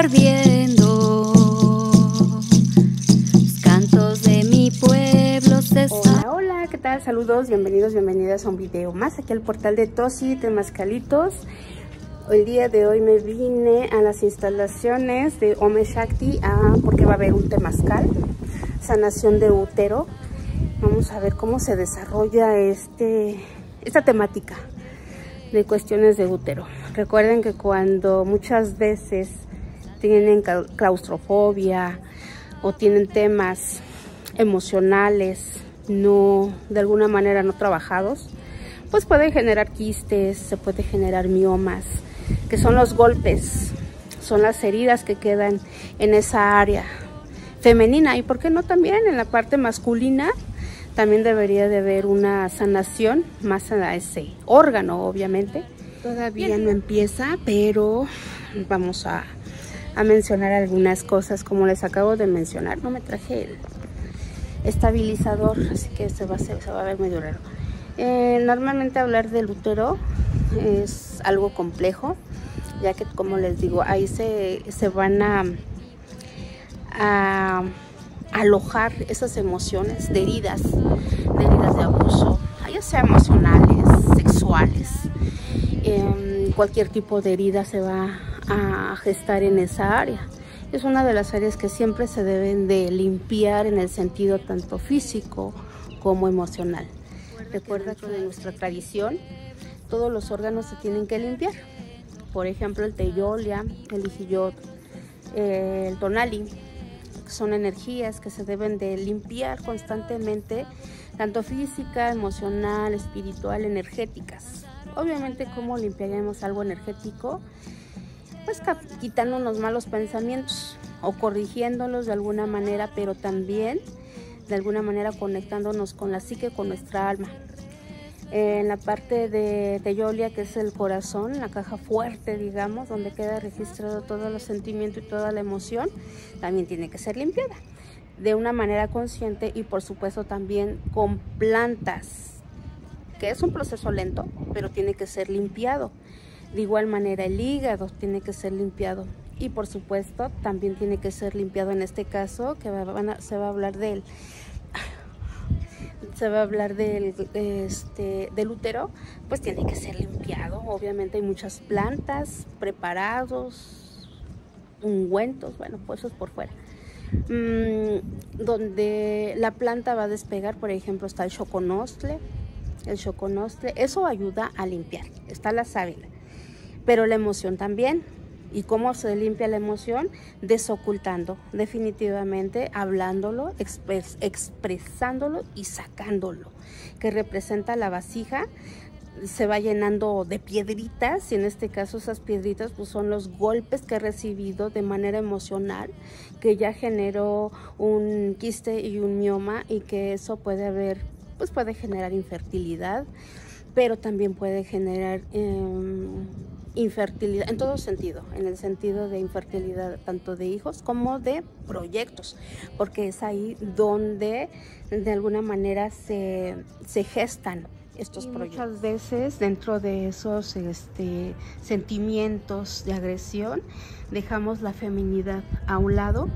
perdiendo. Los cantos de mi pueblo se están... Hola, hola, ¿qué tal? Saludos, bienvenidos, bienvenidas a un video más aquí al portal de Tosi Temazcalitos. El día de hoy me vine a las instalaciones de Ome Shakti porque va a haber un temazcal, sanación de útero. Vamos a ver cómo se desarrolla esta temática de cuestiones de útero. Recuerden que cuando muchas veces tienen claustrofobia o tienen temas emocionales de alguna manera no trabajados, pues pueden generar quistes, se puede generar miomas, que son los golpes, son las heridas que quedan en esa área femenina, y por qué no también en la parte masculina. También debería de haber una sanación más a ese órgano, obviamente. Todavía no empieza, pero vamos a mencionar algunas cosas como les acabo de mencionar. No me traje el estabilizador, así que se va a ver medio raro. Normalmente hablar del útero es algo complejo, ya que, como les digo, ahí se van a alojar esas emociones de heridas de abuso, ya sea emocionales, sexuales. Cualquier tipo de herida se va a gestar en esa área. Es una de las áreas que siempre se deben de limpiar en el sentido tanto físico como emocional. Recuerda que en nuestra tradición todos los órganos se tienen que limpiar. Por ejemplo, el teyolia, el ijillot, el tonali. Son energías que se deben de limpiar constantemente, tanto física, emocional, espiritual, energéticas. Obviamente, ¿cómo limpiaremos algo energético? Pues quitándonos malos pensamientos o corrigiéndolos de alguna manera, pero también de alguna manera conectándonos con la psique, con nuestra alma. En la parte de teyolia, que es el corazón, la caja fuerte, digamos, donde queda registrado todos los sentimientos y toda la emoción, también tiene que ser limpiada de una manera consciente, y por supuesto también con plantas, que es un proceso lento, pero tiene que ser limpiado. De igual manera el hígado tiene que ser limpiado, y por supuesto también tiene que ser limpiado en este caso que se va a hablar del útero, pues tiene que ser limpiado. Obviamente hay muchas plantas, preparados, ungüentos, bueno, pues eso es por fuera. Donde la planta va a despegar, por ejemplo, está el xoconostle, eso ayuda a limpiar. Está la sábila, pero la emoción también. ¿Y cómo se limpia la emoción? Desocultando, definitivamente, hablándolo, expresándolo y sacándolo, que representa la vasija. Se va llenando de piedritas, y en este caso esas piedritas pues son los golpes que he recibido de manera emocional, que ya generó un quiste y un mioma, y que eso puede generar infertilidad, pero también puede generar infertilidad en todo sentido, en el sentido de infertilidad tanto de hijos como de proyectos, porque es ahí donde de alguna manera se gestan estos proyectos. Muchas veces dentro de esos sentimientos de agresión dejamos la feminidad a un lado,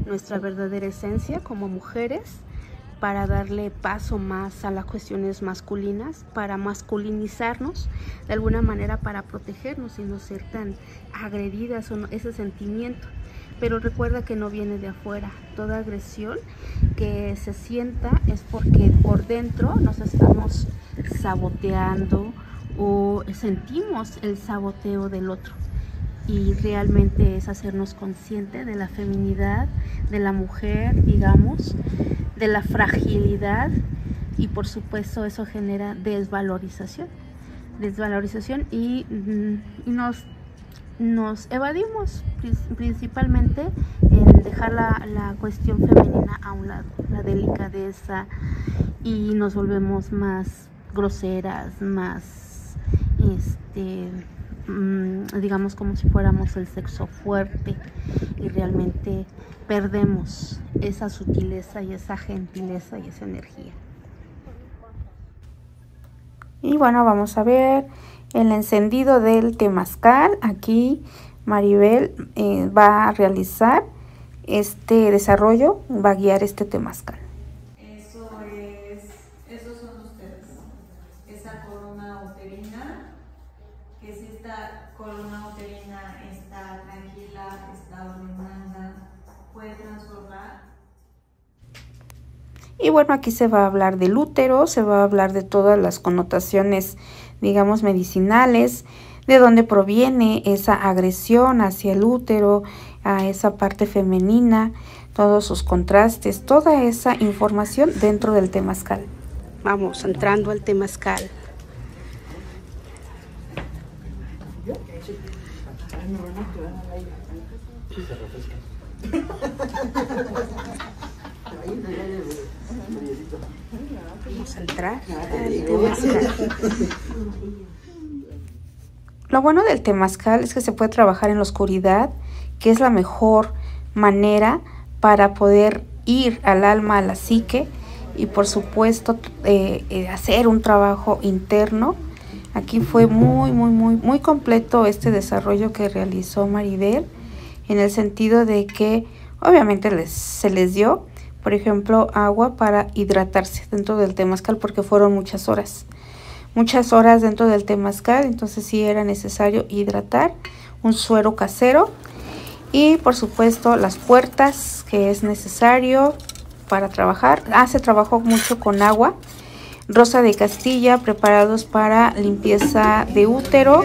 nuestra verdadera esencia como mujeres, para darle paso más a las cuestiones masculinas, para masculinizarnos de alguna manera, para protegernos y no ser tan agredidas o ese sentimiento. Pero recuerda que no viene de afuera. Toda agresión que se sienta es porque por dentro nos estamos saboteando o sentimos el saboteo del otro. Y realmente es hacernos consciente de la feminidad, de la mujer, digamos, de la fragilidad, y por supuesto eso genera desvalorización y nos evadimos principalmente en dejar la cuestión femenina a un lado, la delicadeza, y nos volvemos más groseras, más digamos como si fuéramos el sexo fuerte, y realmente perdemos esa sutileza y esa gentileza y esa energía. Y bueno, vamos a ver el encendido del temazcal. Aquí Maribel va a realizar este desarrollo, va a guiar este temazcal. Esos son ustedes. Esa corona uterina, que si esta corona uterina está tranquila, está ordenada, puede transformar. Y bueno, aquí se va a hablar del útero, se va a hablar de todas las connotaciones, digamos, medicinales, de dónde proviene esa agresión hacia el útero, a esa parte femenina, todos sus contrastes, toda esa información dentro del temazcal. Vamos entrando al temazcal. Vamos a entrar al temazcal. Lo bueno del temazcal es que se puede trabajar en la oscuridad, que es la mejor manera para poder ir al alma, a la psique, y por supuesto hacer un trabajo interno. Aquí fue muy completo este desarrollo que realizó Maribel, en el sentido de que obviamente se les dio, por ejemplo, agua para hidratarse dentro del temazcal, porque fueron muchas horas dentro del temazcal, entonces sí era necesario hidratar, un suero casero, y por supuesto las puertas que es necesario para trabajar. Se trabajó mucho con agua, rosa de Castilla, preparados para limpieza de útero,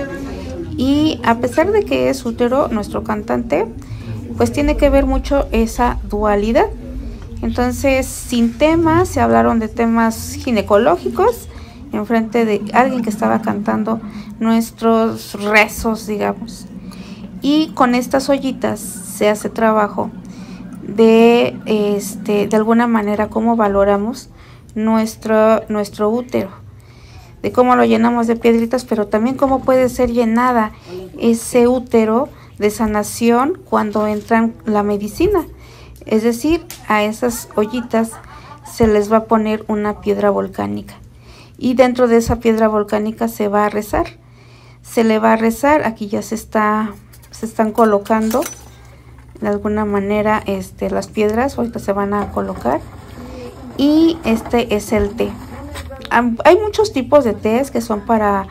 y a pesar de que es útero nuestro cantante, pues tiene que ver mucho esa dualidad. Entonces, sin temas, se hablaron de temas ginecológicos en frente de alguien que estaba cantando nuestros rezos, digamos. Y con estas ollitas se hace trabajo de alguna manera cómo valoramos nuestro útero, de cómo lo llenamos de piedritas, pero también cómo puede ser llenada ese útero de sanación cuando entra la medicina. Es decir, a esas ollitas se les va a poner una piedra volcánica, y dentro de esa piedra volcánica se va a rezar. Se le va a rezar, aquí ya se están colocando de alguna manera las piedras, ahorita se van a colocar, y este es el té. Hay muchos tipos de tés que son para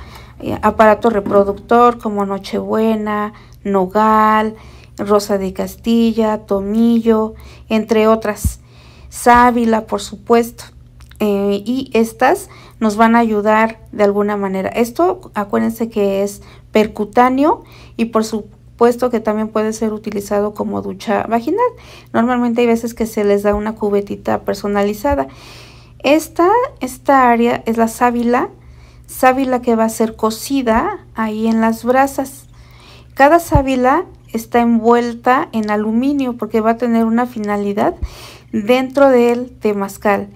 aparato reproductor, como Nochebuena, Nogal, Rosa de Castilla, Tomillo, entre otras. Sábila, por supuesto. Y estas nos van a ayudar de alguna manera. Esto, acuérdense que es percutáneo, y por supuesto que también puede ser utilizado como ducha vaginal. Normalmente hay veces que se les da una cubetita personalizada. Esta área es la sábila que va a ser cocida ahí en las brasas. Cada sábila está envuelta en aluminio porque va a tener una finalidad dentro del temazcal,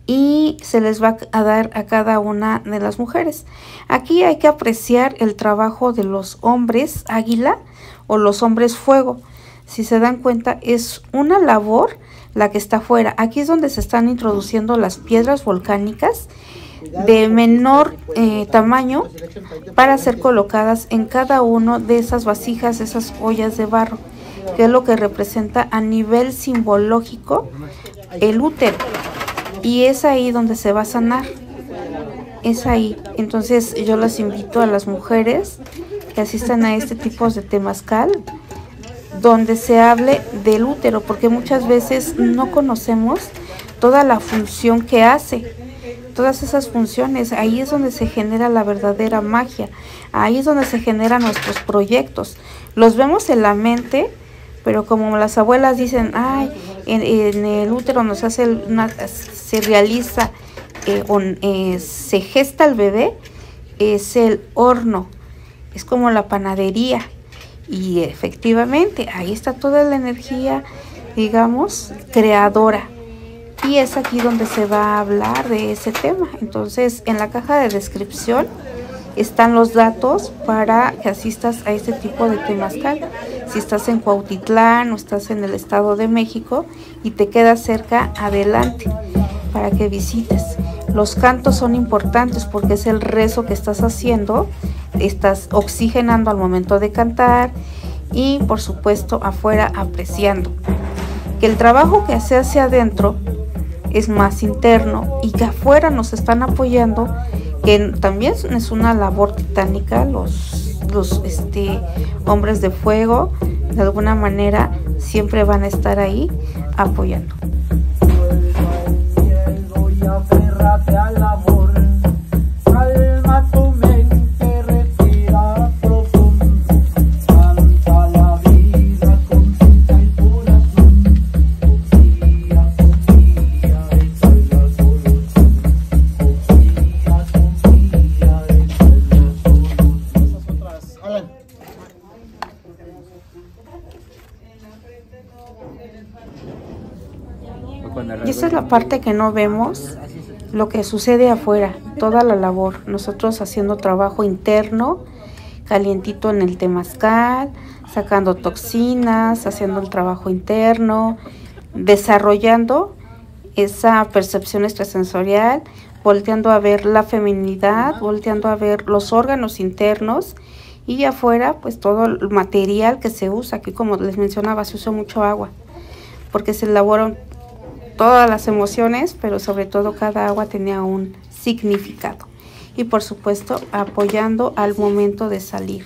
y se les va a dar a cada una de las mujeres. Aquí hay que apreciar el trabajo de los hombres águila o los hombres fuego. Si se dan cuenta, es una labor la que está afuera. Aquí es donde se están introduciendo las piedras volcánicas de menor tamaño para ser colocadas en cada uno de esas vasijas, esas ollas de barro, que es lo que representa a nivel simbológico el útero, y es ahí donde se va a sanar, es ahí. Entonces yo las invito a las mujeres que asistan a este tipo de temazcal, donde se hable del útero, porque muchas veces no conocemos toda la función que hace. Todas esas funciones, ahí es donde se genera la verdadera magia, ahí es donde se generan nuestros proyectos. Los vemos en la mente, pero como las abuelas dicen, ay, en el útero nos hace se realiza, se gesta el bebé, es el horno, es como la panadería, y efectivamente ahí está toda la energía, digamos, creadora. Y es aquí donde se va a hablar de ese tema. Entonces, en la caja de descripción están los datos para que asistas a este tipo de temazcal. Si estás en Cuautitlán o estás en el Estado de México y te quedas cerca, adelante para que visites. Los cantos son importantes porque es el rezo que estás haciendo, estás oxigenando al momento de cantar, y por supuesto afuera apreciando que el trabajo que se hace adentro es más interno y que afuera nos están apoyando, que también es una labor titánica. Los hombres de fuego de alguna manera siempre van a estar ahí apoyando. Y esta es la parte que no vemos, lo que sucede afuera, toda la labor. Nosotros haciendo trabajo interno, calientito en el temazcal, sacando toxinas, haciendo el trabajo interno, desarrollando esa percepción extrasensorial, volteando a ver la feminidad, volteando a ver los órganos internos, y afuera pues todo el material que se usa. Aquí, como les mencionaba, se usa mucho agua porque se elaboran todas las emociones, pero sobre todo cada agua tenía un significado. Y por supuesto apoyando al momento de salir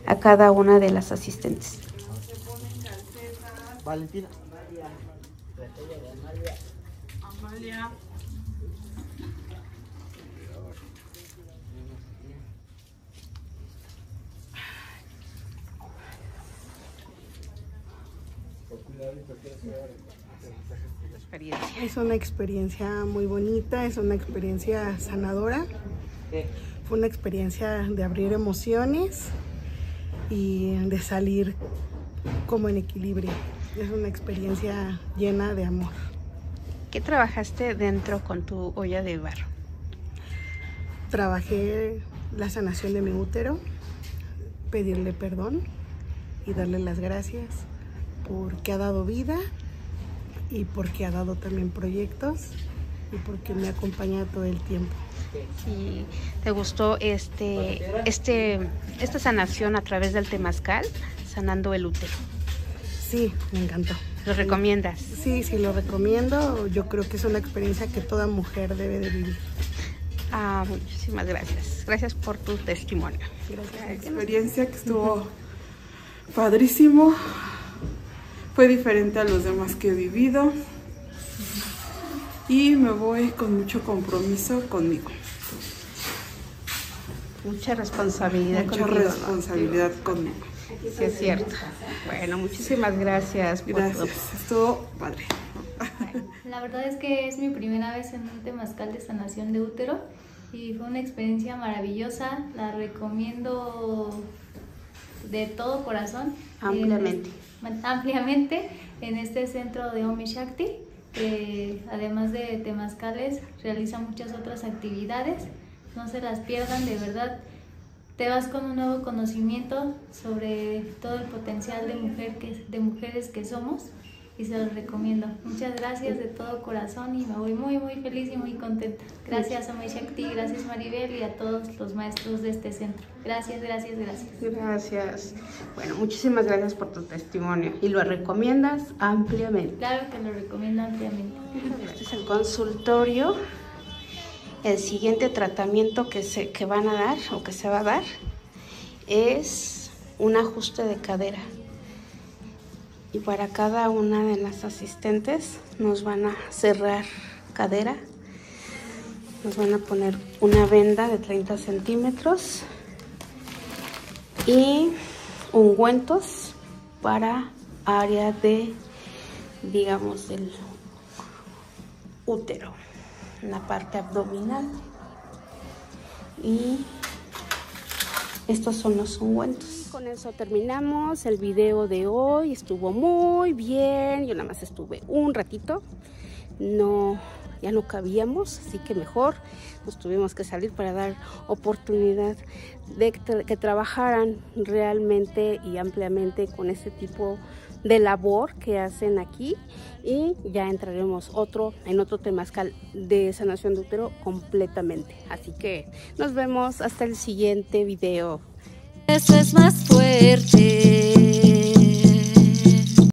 a cada una de las asistentes. Valentina. Amalia. Es una experiencia muy bonita, es una experiencia sanadora, fue una experiencia de abrir emociones y de salir como en equilibrio. Es una experiencia llena de amor. ¿Qué trabajaste dentro con tu olla de barro? Trabajé la sanación de mi útero, pedirle perdón y darle las gracias porque ha dado vida y porque ha dado también proyectos y porque me acompaña todo el tiempo. ¿Y te gustó esta sanación a través del temazcal, sanando el útero? Sí, me encantó. ¿Lo recomiendas? Sí, sí, lo recomiendo. Yo creo que es una experiencia que toda mujer debe de vivir. Muchísimas gracias. Gracias por tu testimonio. Gracias. La experiencia que estuvo padrísimo. Fue diferente a los demás que he vivido y me voy con mucho compromiso conmigo. Mucha responsabilidad Mucha contigo, responsabilidad conmigo. Sí, es cierto. Bueno, muchísimas gracias. Gracias, estuvo padre. La verdad es que es mi primera vez en un temazcal de sanación de útero y fue una experiencia maravillosa. La recomiendo de todo corazón. Ampliamente. Ampliamente en este centro de Om Shakti, que además de temazcales realiza muchas otras actividades. No se las pierdan, de verdad. Te vas con un nuevo conocimiento sobre todo el potencial de mujeres que somos y se los recomiendo. Muchas gracias de todo corazón y me voy muy feliz y muy contenta. Gracias a Om Shakti, gracias Maribel y a todos los maestros de este centro. Gracias. Gracias. Bueno, muchísimas gracias por tu testimonio. ¿Y lo recomiendas ampliamente? Claro que lo recomiendo ampliamente. Este es el consultorio. El siguiente tratamiento que van a dar o que se va a dar es un ajuste de cadera. Y para cada una de las asistentes nos van a cerrar cadera. Nos van a poner una venda de 30 centímetros y ungüentos para área de, digamos, del útero, en la parte abdominal. Y estos son los ungüentos. Con eso terminamos el video de hoy. Estuvo muy bien. Yo nada más estuve un ratito. Ya no cabíamos, así que mejor nos tuvimos que salir para dar oportunidad de que trabajaran realmente y ampliamente con este tipo de labor que hacen aquí, y ya entraremos en otro temazcal de sanación de útero completamente. Así que nos vemos hasta el siguiente video. Eso es más fuerte.